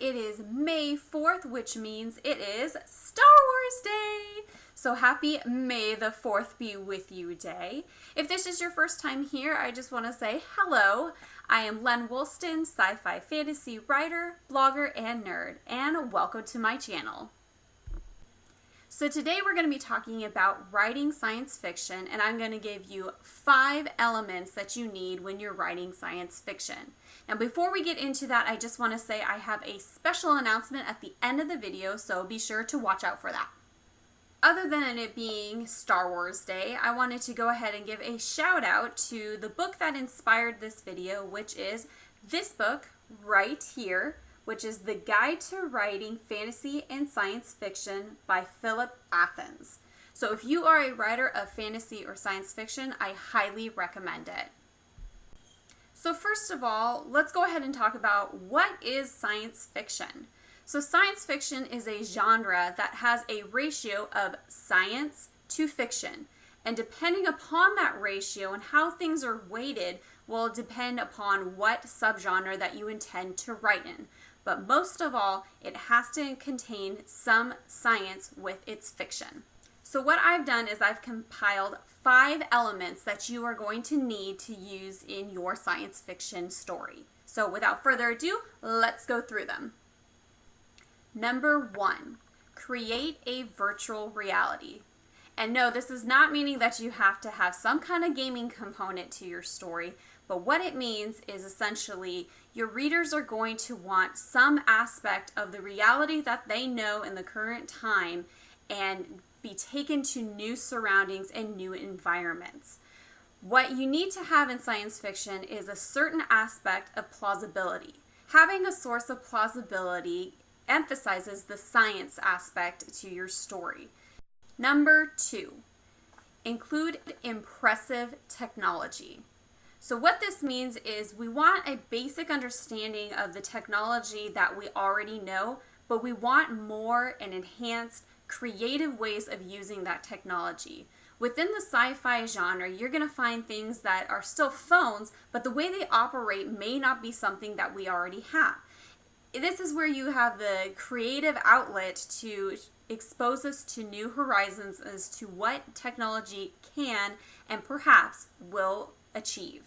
it is May 4th, which means it is Star Wars Day. So happy May the 4th be with you day. If this is your first time here, I just want to say hello. I am Len Woolston, sci-fi fantasy writer, blogger, and nerd, and welcome to my channel. So today we're going to be talking about writing science fiction, and I'm going to give you 5 elements that you need when you're writing science fiction. Now before we get into that, I just want to say I have a special announcement at the end of the video, so be sure to watch out for that. Other than it being Star Wars Day, I wanted to go ahead and give a shout out to the book that inspired this video, which is this book right here, which is The Guide to Writing Fantasy and Science Fiction by Athans. So if you are a writer of fantasy or science fiction, I highly recommend it. So first of all, let's go ahead and talk about what is science fiction. So science fiction is a genre that has a ratio of science to fiction. And depending upon that ratio and how things are weighted will depend upon what subgenre that you intend to write in. But most of all, it has to contain some science with its fiction. So what I've done is I've compiled 5 elements that you are going to need to use in your science fiction story. So without further ado, let's go through them. Number 1, create a virtual reality. And no, this is not meaning that you have to have some kind of gaming component to your story, but what it means is essentially your readers are going to want some aspect of the reality that they know in the current time and be taken to new surroundings and new environments. What you need to have in science fiction is a certain aspect of plausibility. Having a source of plausibility emphasizes the science aspect to your story. Number 2, include impressive technology. So what this means is we want a basic understanding of the technology that we already know, but we want more and enhanced creative ways of using that technology. Within the sci-fi genre, you're going to find things that are still phones, but the way they operate may not be something that we already have. This is where you have the creative outlet to expose us to new horizons as to what technology can and perhaps will achieve.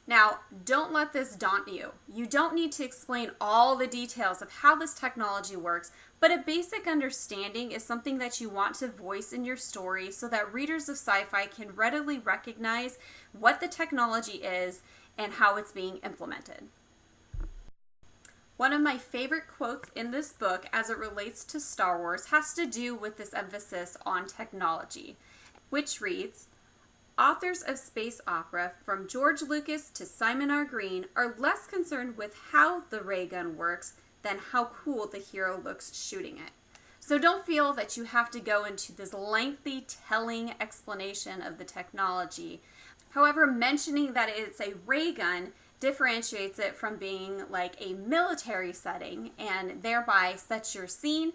Now, don't let this daunt you. You don't need to explain all the details of how this technology works, but a basic understanding is something that you want to voice in your story so that readers of sci-fi can readily recognize what the technology is and how it's being implemented. One of my favorite quotes in this book as it relates to Star Wars has to do with this emphasis on technology, which reads, "Authors of space opera, from George Lucas to Simon R. Green, are less concerned with how the ray gun works than how cool the hero looks shooting it." So don't feel that you have to go into this lengthy telling explanation of the technology. However, mentioning that it's a ray gun differentiates it from being like a military setting and thereby sets your scene.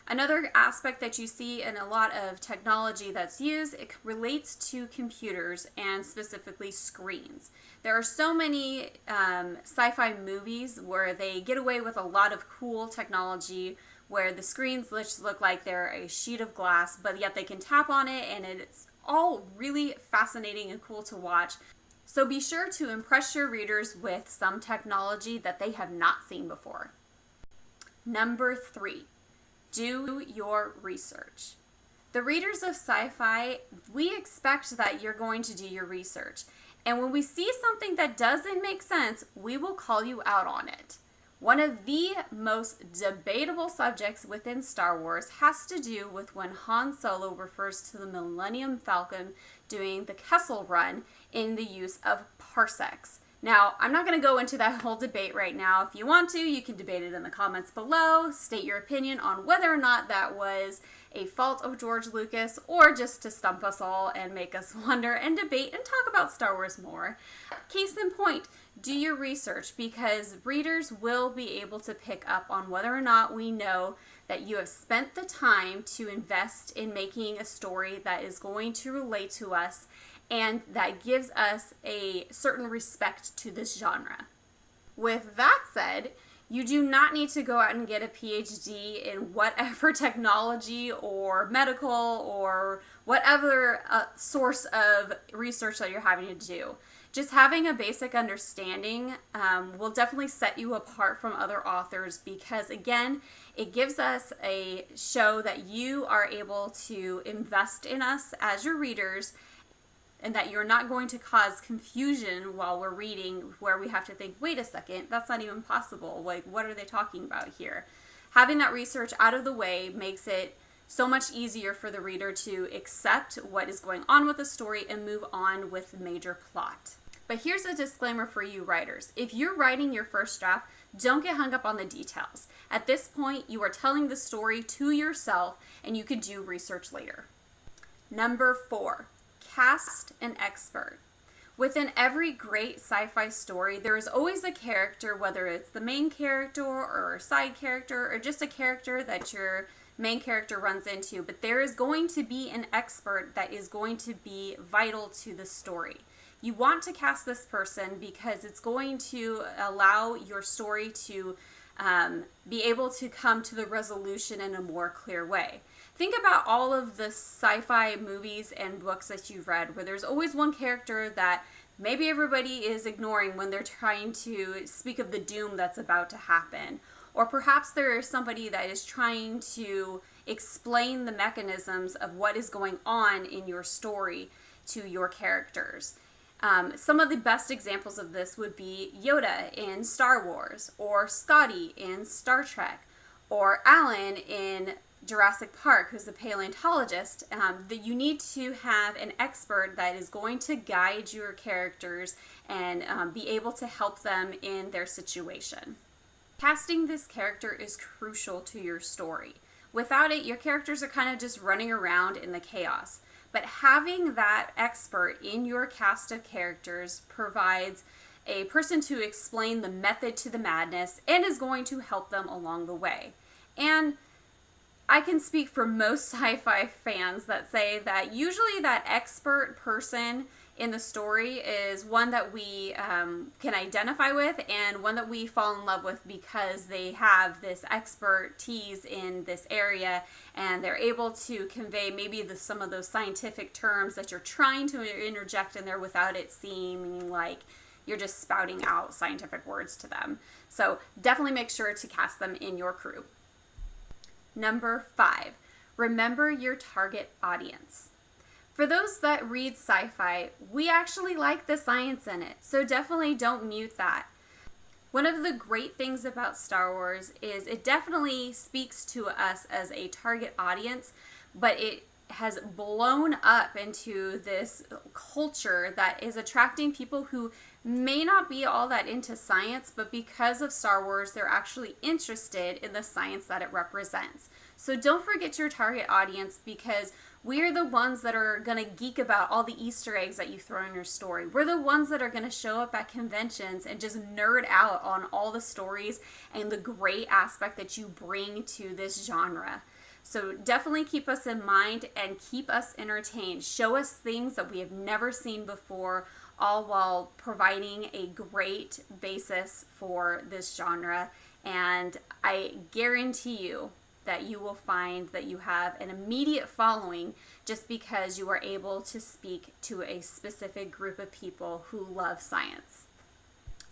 Another aspect that you see in a lot of technology that's used, it relates to computers and specifically screens. There are so many sci-fi movies where they get away with a lot of cool technology where the screens just look like they're a sheet of glass, but yet they can tap on it and it's all really fascinating and cool to watch. So be sure to impress your readers with some technology that they have not seen before. Number 3, do your research. The readers of sci-fi, we expect that you're going to do your research. And when we see something that doesn't make sense, we will call you out on it. One of the most debatable subjects within Star Wars has to do with when Han Solo refers to the Millennium Falcon doing the Kessel Run in the use of parsecs. Now, I'm not going to go into that whole debate right now. If you want to, you can debate it in the comments below. State your opinion on whether or not that was a fault of George Lucas or just to stump us all and make us wonder and debate and talk about Star Wars more. Case in point, do your research because readers will be able to pick up on whether or not we know that you have spent the time to invest in making a story that is going to relate to us and that gives us a certain respect to this genre. With that said, You do not need to go out and get a PhD in whatever technology or medical or whatever source of research that you're having to do. Just having a basic understanding will definitely set you apart from other authors because, again, it gives us a show that you are able to invest in us as your readers and that you're not going to cause confusion while we're reading where we have to think, wait a second, that's not even possible. Like, what are they talking about here? Having that research out of the way makes it so much easier for the reader to accept what is going on with the story and move on with the major plot. But here's a disclaimer for you writers. If you're writing your first draft, don't get hung up on the details. At this point, you are telling the story to yourself and you can do research later. Number 4. Cast an expert. Within every great sci-fi story, there is always a character, whether it's the main character or a side character or just a character that your main character runs into, but there is going to be an expert that is going to be vital to the story. You want to cast this person because it's going to allow your story to be able to come to the resolution in a more clear way. Think about all of the sci-fi movies and books that you've read where there's always one character that maybe everybody is ignoring when they're trying to speak of the doom that's about to happen. Or perhaps there is somebody that is trying to explain the mechanisms of what is going on in your story to your characters. Some of the best examples of this would be Yoda in Star Wars, or Scotty in Star Trek, or Alan in Jurassic Park, who's a paleontologist. That you need to have an expert that is going to guide your characters and be able to help them in their situation. Casting this character is crucial to your story. Without it, your characters are kind of just running around in the chaos. But having that expert in your cast of characters provides a person to explain the method to the madness and is going to help them along the way. And I can speak for most sci-fi fans that say that usually that expert person in the story is one that we can identify with and one that we fall in love with because they have this expertise in this area and they're able to convey maybe some of those scientific terms that you're trying to interject in there without it seeming like you're just spouting out scientific words to them. So definitely make sure to cast them in your crew. Number 5, remember your target audience. For those that read sci-fi, we actually like the science in it, so definitely don't mute that. One of the great things about Star Wars is it definitely speaks to us as a target audience, but it has blown up into this culture that is attracting people who may not be all that into science, but because of Star Wars, they're actually interested in the science that it represents. So don't forget your target audience because we're the ones that are going to geek about all the Easter eggs that you throw in your story. We're the ones that are going to show up at conventions and just nerd out on all the stories and the great aspect that you bring to this genre. So definitely keep us in mind and keep us entertained. Show us things that we have never seen before, all while providing a great basis for this genre. And I guarantee you that you will find that you have an immediate following just because you are able to speak to a specific group of people who love science.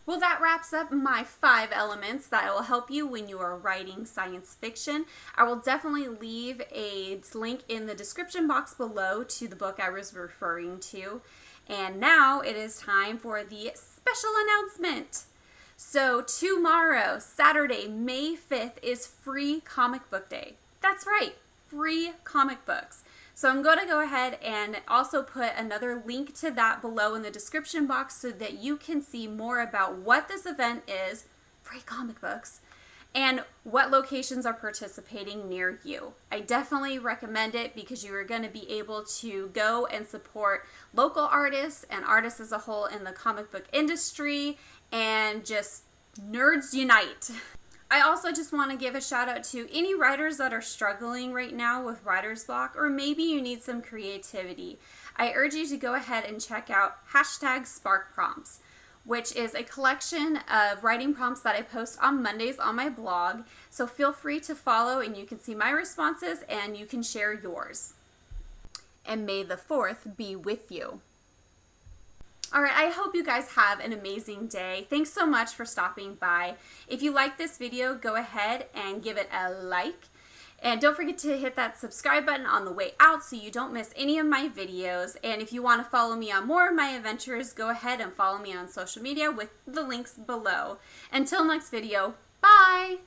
Well, that wraps up my 5 elements that will help you when you are writing science fiction. I will definitely leave a link in the description box below to the book I was referring to. And now it is time for the special announcement. So tomorrow, Saturday, May 5th, is Free Comic Book Day. That's right, free comic books. So I'm going to go ahead and also put another link to that below in the description box so that you can see more about what this event is, free comic books, and what locations are participating near you. I definitely recommend it because you are going to be able to go and support local artists and artists as a whole in the comic book industry and just nerds unite. I also just want to give a shout out to any writers that are struggling right now with writer's block, or maybe you need some creativity. I urge you to go ahead and check out #SparkPrompts. which is a collection of writing prompts that I post on Mondays on my blog. So feel free to follow and you can see my responses and you can share yours. And may the 4th be with you. All right, I hope you guys have an amazing day. Thanks so much for stopping by. If you like this video, go ahead and give it a like. And don't forget to hit that subscribe button on the way out so you don't miss any of my videos. And if you want to follow me on more of my adventures, go ahead and follow me on social media with the links below. Until next video, bye!